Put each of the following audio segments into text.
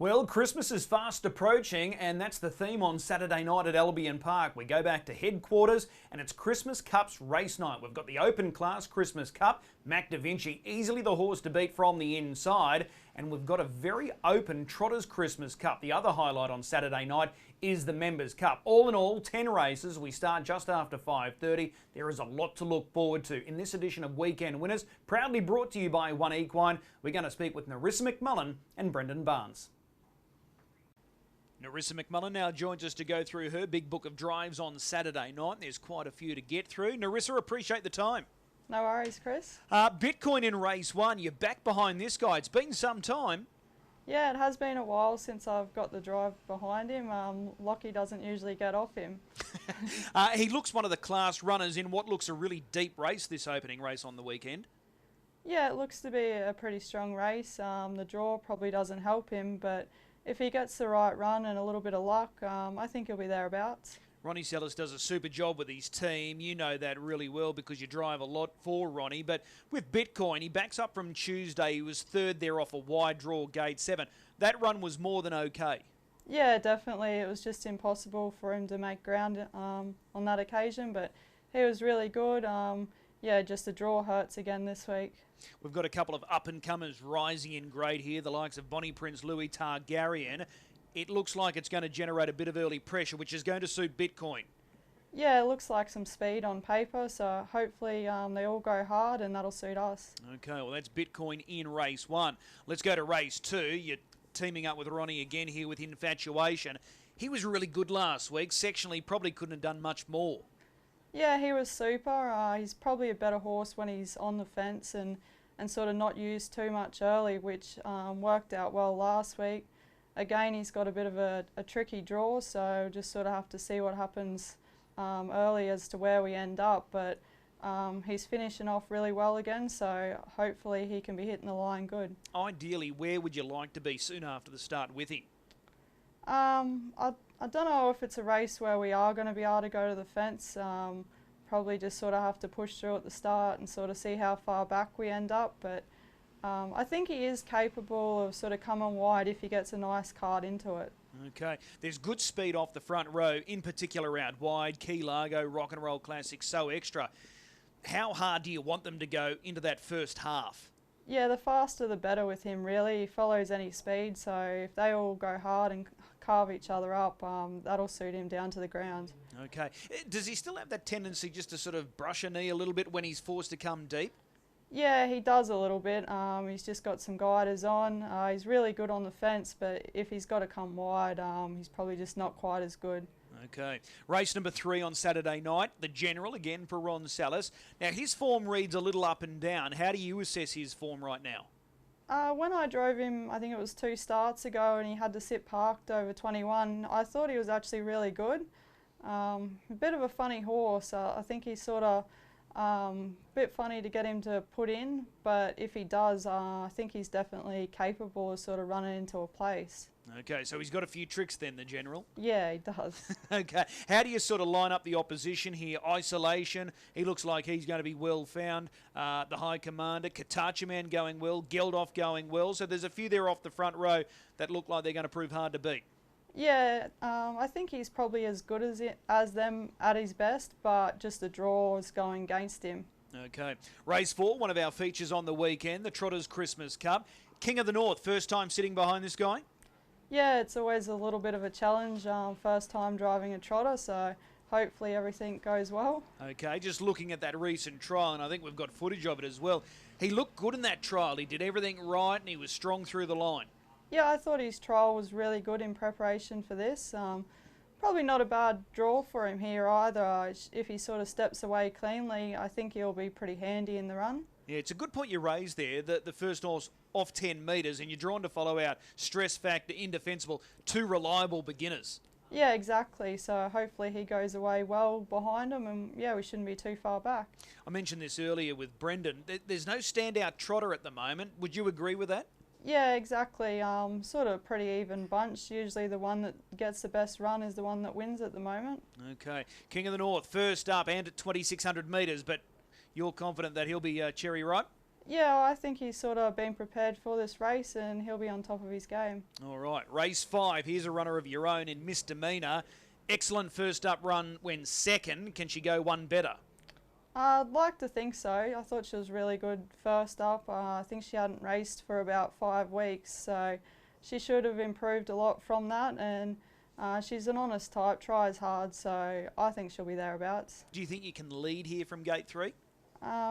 Well, Christmas is fast approaching, and that's the theme on Saturday night at Albion Park. We go back to headquarters, and it's Christmas Cup's race night. We've got the Open Class Christmas Cup. Mac Da Vinci, easily the horse to beat from the inside, and we've got a very open Trotters Christmas Cup. The other highlight on Saturday night is the Members Cup. All in all, 10 races. We start just after 5:30. There is a lot to look forward to in this edition of Weekend Winners, proudly brought to you by One Equine. We're going to speak with Narissa McMullen and Brendan Barnes. Narissa McMullen now joins us to go through her big book of drives on Saturday night. There's quite a few to get through. Narissa, appreciate the time. No worries, Chris. Bitcoin in race one. You're back behind this guy. It's been some time. Yeah, it has been a while since I've got the drive behind him. Lockie doesn't usually get off him. He looks one of the class runners in what looks a really deep race, this opening race on the weekend. Yeah, it looks to be a pretty strong race. The draw probably doesn't help him, but if he gets the right run and a little bit of luck, I think he'll be thereabouts. Ronnie Sellis does a super job with his team. You know that really well because you drive a lot for Ronnie. But with Bitcoin, he backs up from Tuesday. He was third there off a wide draw, gate 7. That run was more than okay. Yeah, definitely. It was just impossible for him to make ground on that occasion, but he was really good. Yeah, just the draw hurts again this week. We've got a couple of up-and-comers rising in grade here, the likes of Bonnie Prince Louis Targaryen. It looks like it's going to generate a bit of early pressure, which is going to suit Bitcoin. Yeah, it looks like some speed on paper, so hopefully they all go hard and that'll suit us. Okay, well, that's Bitcoin in race 1. Let's go to race 2. You're teaming up with Ronnie again here with Infatuation. He was really good last week. Sectionally, probably couldn't have done much more. Yeah, he was super. He's probably a better horse when he's on the fence and sort of not used too much early, which worked out well last week. Again, he's got a bit of a tricky draw, so just sort of have to see what happens early as to where we end up. But he's finishing off really well again, so hopefully he can be hitting the line good. Ideally, where would you like to be soon after the start with him? I don't know if it's a race where we are going to be able to go to the fence. Probably just sort of have to push through at the start and sort of see how far back we end up. But I think he is capable of sort of coming wide if he gets a nice card into it. Okay, there's good speed off the front row, in particular out wide. Key Largo, Rock and Roll Classic, So Extra. How hard do you want them to go into that first half? Yeah, the faster the better with him, really. He follows any speed, so if they all go hard and carve each other up, that'll suit him down to the ground. Okay. Does he still have that tendency just to sort of brush a knee a little bit when he's forced to come deep? Yeah, he does a little bit. He's just got some guiders on. He's really good on the fence, but if he's got to come wide, he's probably just not quite as good. Okay. Race number 3 on Saturday night, the General, again for Ron Sellis. Now, his form reads a little up and down. How do you assess his form right now? When I drove him, I think it was 2 starts ago, and he had to sit parked over 21, I thought he was actually really good. A bit of a funny horse. I think he's sort of a bit funny to get him to put in, but if he does, I think he's definitely capable of sort of running into a place. Okay, so he's got a few tricks then, the General. Yeah, he does. Okay, how do you sort of line up the opposition here? Isolation, he looks like he's going to be well found. The High Commander, Katacha Man going well, Geldof going well. So there's a few there off the front row that look like they're going to prove hard to beat. Yeah, I think he's probably as good as them at his best, but just the draw is going against him. Okay, race 4, one of our features on the weekend, the Trotters Christmas Cup. King of the North, first time sitting behind this guy? Yeah, it's always a little bit of a challenge, first time driving a trotter, so hopefully everything goes well. Okay, just looking at that recent trial, and I think we've got footage of it as well. He looked good in that trial. He did everything right, and he was strong through the line. Yeah, I thought his trial was really good in preparation for this. Probably not a bad draw for him here either. If he sort of steps away cleanly, I think he'll be pretty handy in the run. Yeah, it's a good point you raised there, that the first horse off 10 metres, and you're drawn to follow out Stress Factor, Indefensible, 2 reliable beginners. Yeah, exactly. So hopefully he goes away well behind him, and yeah, we shouldn't be too far back. I mentioned this earlier with Brendan. There's no standout trotter at the moment. Would you agree with that? Yeah, exactly. Sort of a pretty even bunch. Usually the one that gets the best run is the one that wins at the moment. Okay. King of the North, first up and at 2,600 metres, but you're confident that he'll be cherry ripe? Yeah, I think he's sort of been prepared for this race and he'll be on top of his game. All right, race 5. Here's a runner of your own in Misdemeanor. Excellent first up run when second. Can she go one better? I'd like to think so. I thought she was really good first up. I think she hadn't raced for about 5 weeks, so she should have improved a lot from that. And she's an honest type, tries hard, so I think she'll be thereabouts. Do you think you can lead here from gate 3?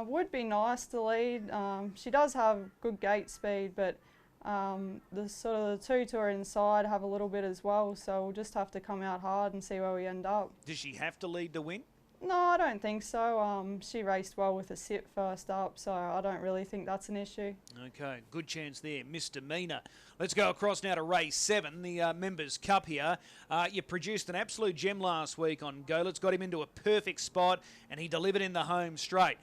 Would be nice to lead. She does have good gate speed, but the sort of the two to her inside have a little bit as well, so we'll just have to come out hard and see where we end up. Does she have to lead to win? No, I don't think so. She raced well with a sit first up, so I don't really think that's an issue. Okay, good chance there, Misdemeanor. Let's go across now to race 7, the Members' Cup here. You produced an absolute gem last week on Golet's, got him into a perfect spot, and he delivered in the home straight.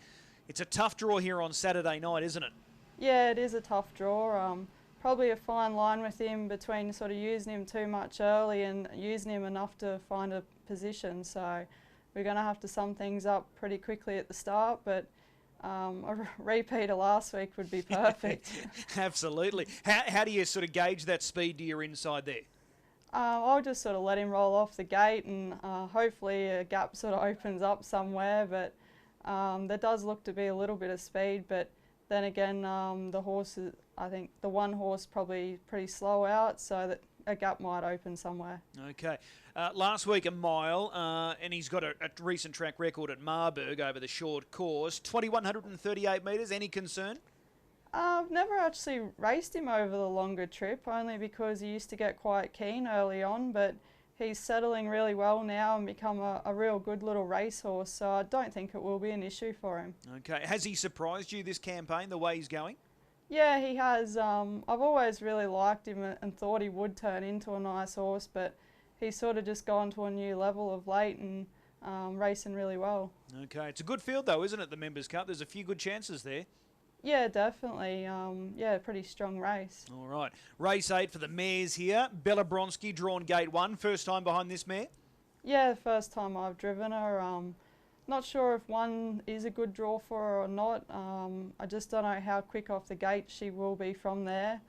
It's a tough draw here on Saturday night, isn't it? Yeah, it is a tough draw. Probably a fine line with him between sort of using him too much early and using him enough to find a position. So we're going to have to sum things up pretty quickly at the start, but a repeat of last week would be perfect. Absolutely. How do you sort of gauge that speed to your inside there? I'll just sort of let him roll off the gate and hopefully a gap sort of opens up somewhere, but there does look to be a little bit of speed, but then again the horses, I think the one horse probably pretty slow out, so that a gap might open somewhere. Okay. Last week a mile, and he's got a recent track record at Marburg over the short course. 2,138 metres, any concern? I've never actually raced him over the longer trip, only because he used to get quite keen early on, but he's settling really well now and become a real good little racehorse, so I don't think it will be an issue for him. Okay. Has he surprised you this campaign, the way he's going? Yeah, he has. I've always really liked him and thought he would turn into a nice horse, but he's sort of just gone to a new level of late and racing really well. Okay. It's a good field though, isn't it, the Members' Cup? There's a few good chances there. Yeah, definitely. Yeah, pretty strong race. All right. Race 8 for the mares here. Bella Bronski drawn gate 1. First time behind this mare? Yeah, first time I've driven her. Not sure if 1 is a good draw for her or not. I just don't know how quick off the gate she will be from there.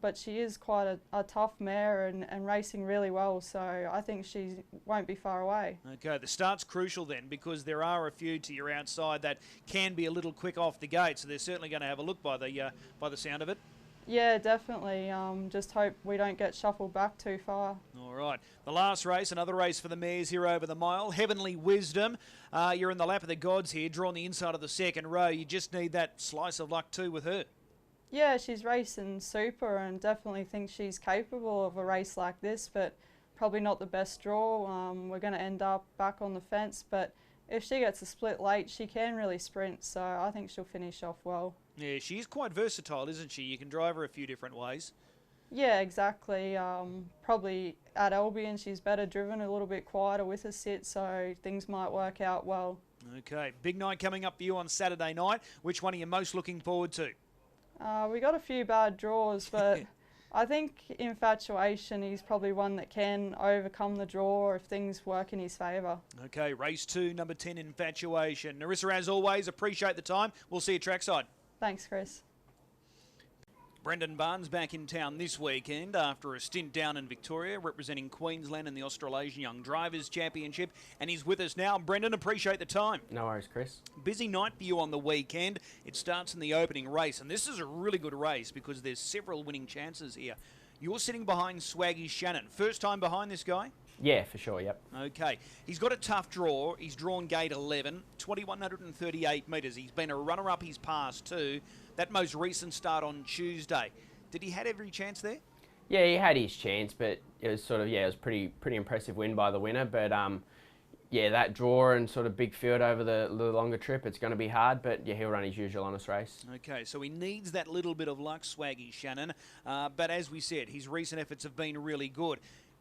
But she is quite a tough mare and racing really well, so I think she won't be far away. Okay, the start's crucial then, because there are a few to your outside that can be a little quick off the gate, so they're certainly going to have a look by the sound of it. Yeah, definitely. Just hope we don't get shuffled back too far. All right. The last race, another race for the mares here over the mile. Heavenly Wisdom. You're in the lap of the gods here, drawn the inside of the second row. You just need that slice of luck too with her. Yeah, she's racing super and definitely think she's capable of a race like this, but probably not the best draw. We're going to end up back on the fence, but if she gets a split late, she can really sprint, so I think she'll finish off well. Yeah, she is quite versatile, isn't she? You can drive her a few different ways. Yeah, exactly. Probably at Albion she's better driven, a little bit quieter with a sit, so things might work out well. Okay, big night coming up for you on Saturday night. Which one are you most looking forward to? We got a few bad draws, but I think Infatuation, he's probably one that can overcome the draw if things work in his favour. Okay, race 2, number 10, Infatuation. Narissa, as always, appreciate the time. We'll see you trackside. Thanks, Chris. Brendan Barnes back in town this weekend after a stint down in Victoria representing Queensland in the Australasian Young Drivers Championship, and he's with us now. Brendan, appreciate the time. No worries, Chris. Busy night for you on the weekend. It starts in the opening race, and this is a really good race because there's several winning chances here. You're sitting behind Swaggy Shannon. First time behind this guy? Yeah, for sure, yep. Okay. He's got a tough draw. He's drawn gate 11, 2,138 metres. He's been a runner-up his past too. That most recent start on Tuesday. Did he have every chance there? Yeah, he had his chance, but it was sort of, it was pretty impressive win by the winner. But yeah, that draw and sort of big field over the longer trip, it's going to be hard, but yeah, he'll run his usual honest race. Okay, so he needs that little bit of luck, Swaggy Shannon. But as we said, his recent efforts have been really good.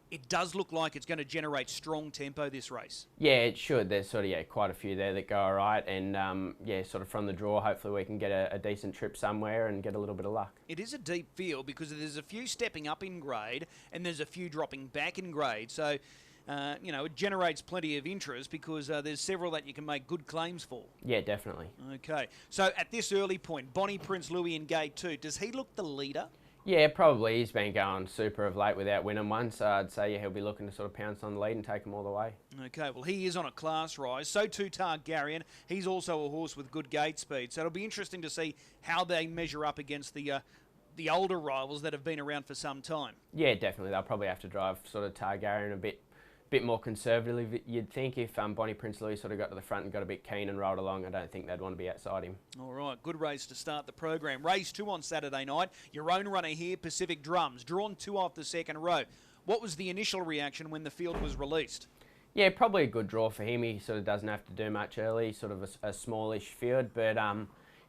It does look like it's going to generate strong tempo this race. Yeah, it should. There's sort of, quite a few there that go all right. And, yeah, sort of from the draw, hopefully we can get a decent trip somewhere and get a little bit of luck. It is a deep field because there's a few stepping up in grade and there's a few dropping back in grade. So it generates plenty of interest because there's several that you can make good claims for. Yeah, definitely. Okay, so at this early point, Bonnie Prince Louis in Gate 2, does he look the leader? Yeah, probably. He's been going super of late without winning one, so I'd say he'll be looking to sort of pounce on the lead and take them all the way. Okay, well, he is on a class rise. So too Targaryen. He's also a horse with good gate speed. So it'll be interesting to see how they measure up against the older rivals that have been around for some time. Yeah, definitely. They'll probably have to drive sort of Targaryen a bit more conservatively, you'd think. If Bonnie Prince Louis sort of got to the front and got a bit keen and rolled along, I don't think they'd want to be outside him. All right, good race to start the program. Race 2 on Saturday night. Your own runner here, Pacific Drums, drawn 2 off the second row. What was the initial reaction when the field was released? Yeah, probably a good draw for him. He sort of doesn't have to do much early, sort of a smallish field, but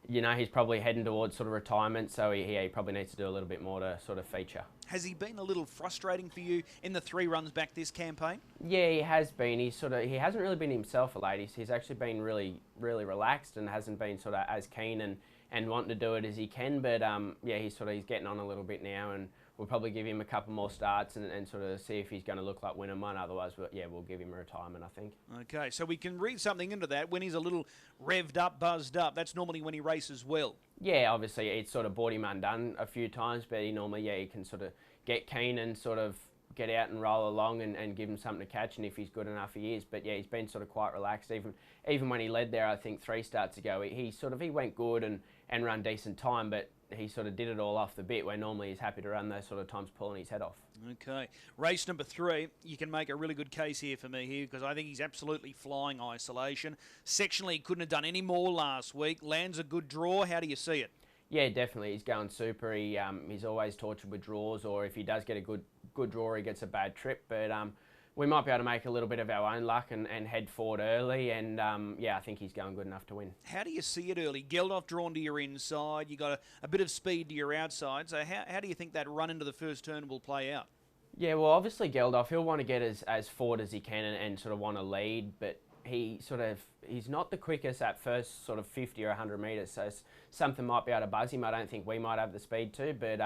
he's probably heading towards sort of retirement, so he probably needs to do a little bit more to sort of feature. Has he been a little frustrating for you in the 3 runs back this campaign? Yeah, he has been. He hasn't really been himself of late. He's actually been really relaxed and hasn't been sort of as keen and wanting to do it as he can. But he's getting on a little bit now, and we'll probably give him a couple more starts and sort of see if he's going to look like winning one. Otherwise, we'll give him a retirement, I think. Okay, so we can read something into that. When he's a little revved up, buzzed up, that's normally when he races well. Yeah, obviously it's sort of brought him undone a few times, but he can sort of get keen and sort of get out and roll along and give him something to catch, and if he's good enough, he is. But yeah, he's been sort of quite relaxed. Even when he led there, I think 3 starts ago, he went good and run decent time, but he sort of did it all off the bit, where normally he's happy to run those sort of times pulling his head off. Okay. Race number 3, you can make a really good case here for me here, because I think he's absolutely flying Isolation. Sectionally, he couldn't have done any more last week. Lands a good draw. How do you see it? Yeah, definitely. He's going super. He's always tortured with draws, or if he does get a good draw, he gets a bad trip. But we might be able to make a little bit of our own luck and head forward early. And I think he's going good enough to win. How do you see it early? Geldof drawn to your inside. You got a bit of speed to your outside. So how do you think that run into the first turn will play out? Yeah, well, obviously Geldof, he'll want to get as forward as he can and sort of want to lead, but he's not the quickest at first sort of 50 or 100 metres, so something might be able to buzz him. I don't think we might have the speed to, but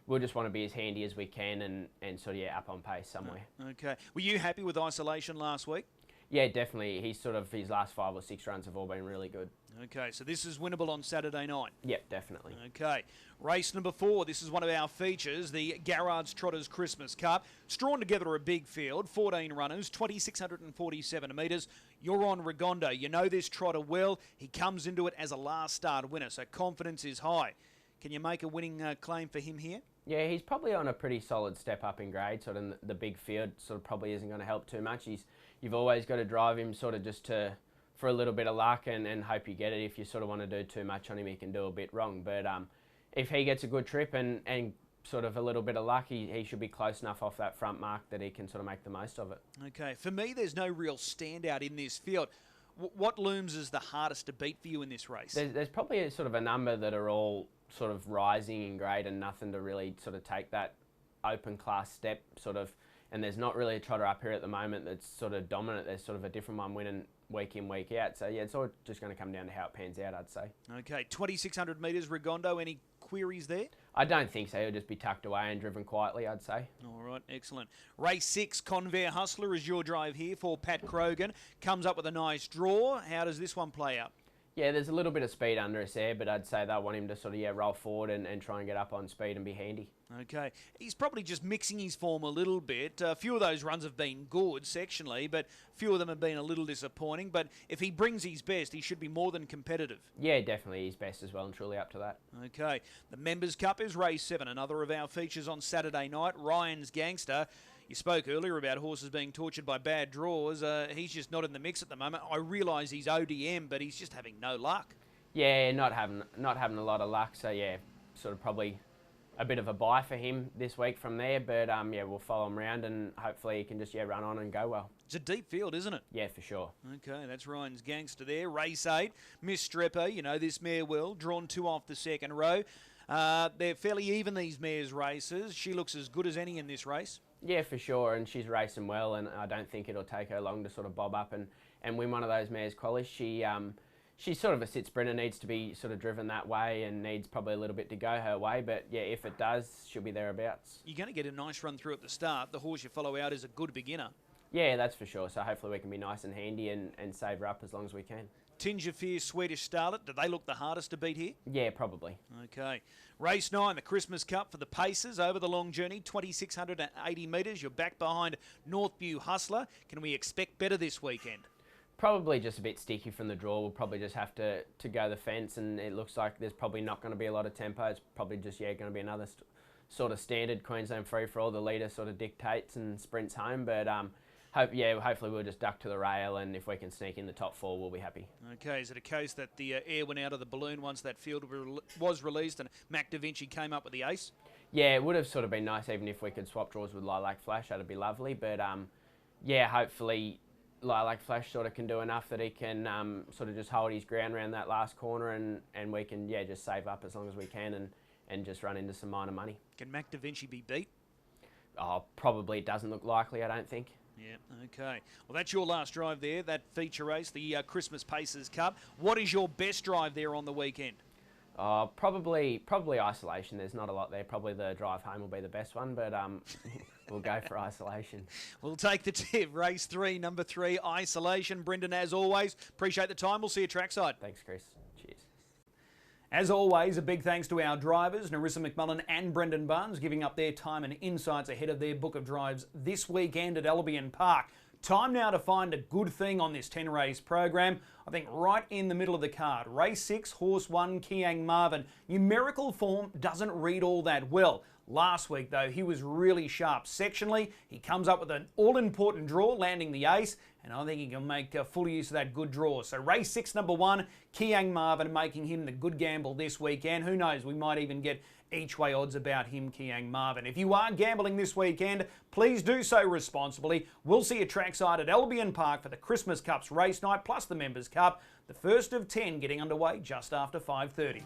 we'll just want to be as handy as we can and sort of up on pace somewhere. Okay. Were you happy with Isolation last week? Yeah, definitely. His last 5 or 6 runs have all been really good. Okay, so this is winnable on Saturday night. Yep, definitely. Okay, race number 4. This is one of our features, the Garrard's Trotters Christmas Cup. It's drawn together a big field, 14 runners, 2,647 metres. You're on Rigondo. You know this trotter well. He comes into it as a last start winner, so confidence is high. Can you make a winning claim for him here? Yeah, he's probably on a pretty solid step up in grade. Sort of the big field sort of probably isn't going to help too much. You've always got to drive him sort of just for a little bit of luck and hope you get it. If you sort of want to do too much on him, he can do a bit wrong. But if he gets a good trip and sort of a little bit of luck, he should be close enough off that front mark that he can sort of make the most of it. Okay, for me, there's no real standout in this field. What looms as the hardest to beat for you in this race? There's probably a sort of a number that are all sort of rising in grade and nothing to really sort of take that open class step sort of. And there's not really a trotter up here at the moment that's sort of dominant. There's sort of a different one winning week in, week out. So, yeah, it's all just going to come down to how it pans out, I'd say. Okay, 2,600 metres, Rigondo. Any queries there? I don't think so. He'll just be tucked away and driven quietly, I'd say. All right, excellent. Race 6, Convair Hustler is your drive here for Pat Krogan. Comes up with a nice draw. How does this one play out? Yeah, there's a little bit of speed under us there, but I'd say they'll want him to sort of, roll forward and try and get up on speed and be handy. Okay. He's probably just mixing his form a little bit. A few of those runs have been good sectionally, but a few of them have been a little disappointing. But if he brings his best, he should be more than competitive. Yeah, definitely his best as well and truly up to that. Okay. The Members' Cup is race 7, another of our features on Saturday night. Ryan's Gangster. You spoke earlier about horses being tortured by bad draws. He's just not in the mix at the moment. I realise he's ODM, but he's just having no luck. Yeah, not having a lot of luck. So yeah, sort of probably a bit of a buy for him this week from there. But we'll follow him around and hopefully he can just run on and go well. It's a deep field, isn't it? Yeah, for sure. Okay, that's Ryan's Gangster there. Race 8, Miss Strepper. You know this mare well. Drawn 2 off the second row. They're fairly even, these mares' races. She looks as good as any in this race. Yeah, for sure, and she's racing well, and I don't think it'll take her long to sort of bob up and win one of those mares' qualies. She's sort of a sit sprinter, needs to be sort of driven that way and needs probably a little bit to go her way, but yeah, if it does, she'll be thereabouts. You're going to get a nice run through at the start. The horse you follow out is a good beginner. Yeah, that's for sure. So hopefully we can be nice and handy and save her up as long as we can. Tinge of Fear, Swedish Starlet, do they look the hardest to beat here? Yeah, probably. Okay. Race 9, the Christmas Cup for the Pacers over the long journey, 2,680 metres. You're back behind Northview Hustler. Can we expect better this weekend? Probably just a bit sticky from the draw. We'll probably just have to go the fence, and it looks like there's probably not going to be a lot of tempo. It's probably just, going to be another sort of standard Queensland free-for-all. The leader sort of dictates and sprints home, but hopefully we'll just duck to the rail, and if we can sneak in the top 4, we'll be happy. Okay, is it a case that the air went out of the balloon once that field was released and Mac Da Vinci came up with the ace? Yeah, it would have sort of been nice even if we could swap draws with Lilac Flash. That'd be lovely, but hopefully Lilac Flash sort of can do enough that he can sort of just hold his ground around that last corner, and we can just save up as long as we can and just run into some minor money. Can Mac Da Vinci be beat? Oh, probably it doesn't look likely, I don't think. Yeah, okay. Well, that's your last drive there, that feature race, the Christmas Pacers Cup. What is your best drive there on the weekend? Probably isolation. There's not a lot there. Probably the drive home will be the best one, but we'll go for isolation. We'll take the tip. Race 3, number 3, isolation. Brendan, as always, appreciate the time. We'll see you trackside. Thanks, Chris. Cheers. As always, a big thanks to our drivers, Narissa McMullen and Brendan Barnes, giving up their time and insights ahead of their book of drives this weekend at Albion Park. Time now to find a good thing on this 10-race program. I think right in the middle of the card. Race 6, Horse 1, Kiang Marvin. Numerical form doesn't read all that well. Last week, though, he was really sharp sectionally. He comes up with an all-important draw, landing the ace, and I think he can make full use of that good draw. So race 6, number 1, Kiang Marvin, making him the good gamble this weekend. Who knows, we might even get each way odds about him, Kiang Marvin. If you are gambling this weekend, please do so responsibly. We'll see you trackside at Albion Park for the Christmas Cup's race night, plus the Members Cup, the first of 10 getting underway just after 5:30.